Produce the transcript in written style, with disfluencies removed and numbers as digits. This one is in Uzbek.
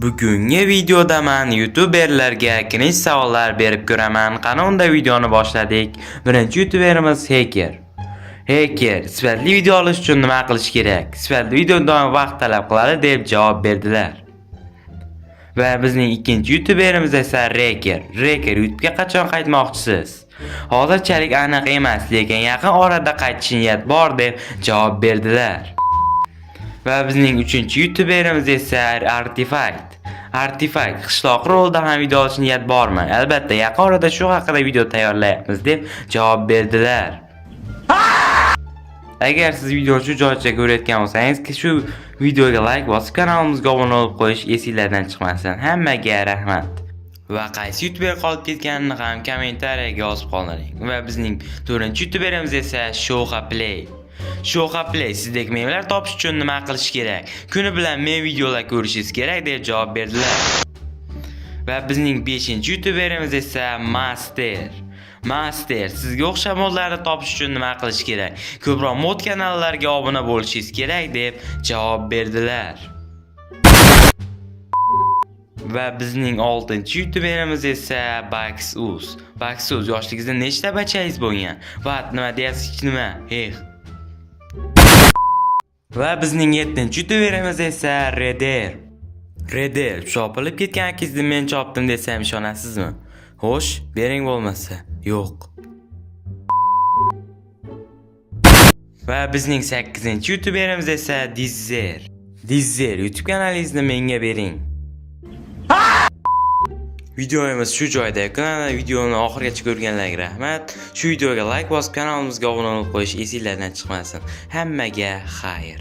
Bugungi videoda men youtuberlarga kinish savollar berib ko'raman. Qani unda videoni boshladik. Birinchi youtuberimiz Hacker. Hacker, sifatli video olish uchun nima qilish kerak? Sifatli videodan vaqt talab qiladi deb javob berdilar. Va bizning ikkinchi youtuberimiz esa Raker. Raker, YouTube'ga qachon qaytmoqchisiz? Hozirchalik aniq emas, lekin yaqin orada qaytish niyat bor deb javob berdilar. Va bizning uchinchi youtuberimiz esa Artifact. Artifact qishloq rolida ham video olish niyat bormi? Albatta, yaqin orada shu haqida video tayyorlayapmiz deb javob berdilar. Agar siz videoni shu joyda ko'rayotgan bo'lsangiz, shu videoga like bosib, kanalimizga obuna bo'lib qo'yish esingizdan chiqmasin. Hammaga rahmat. Va qaysi youtuber qolib ketganini ham kommentariyaga yozib qoldiring. Va bizning 4-youtuberimiz esa Shoxa Play. Shoxa Play, sizdek memlar topish uchun nima qilish kerak? Kuni bilan men videolar ko'rishingiz kerak deb javob berdilar. Va bizning 5-youtuberimiz esa Master, sizga o'xshab modlarni topish uchun nima qilish kerak? Ko'proq mod kanallarga obuna bo'lishingiz kerak deb javob berdilar. Va bizning 6-youtuberimiz esa Baxus. Baxus, yoshligingizda nechta bachangiz bo'lgan? Va nima deyasiz, nima? Va bizning 7-youtuberimiz esa Reder, chopilib ketgan akingizni men chopdim desam ishonasizmi? Xo'sh, bering bo'lmasa. Yo'q. Va bizning 8-youtuberimiz esa Dizzer, YouTube kanalingizni menga bering. Videomiz shu joyda yakunlanadi. Videoni oxirigacha ko'rganlarga rahmat. Shu videoga like bosib, kanalimizga obuna bo'lib qo'yish esingizdan chiqmasin. Hammaga xayr.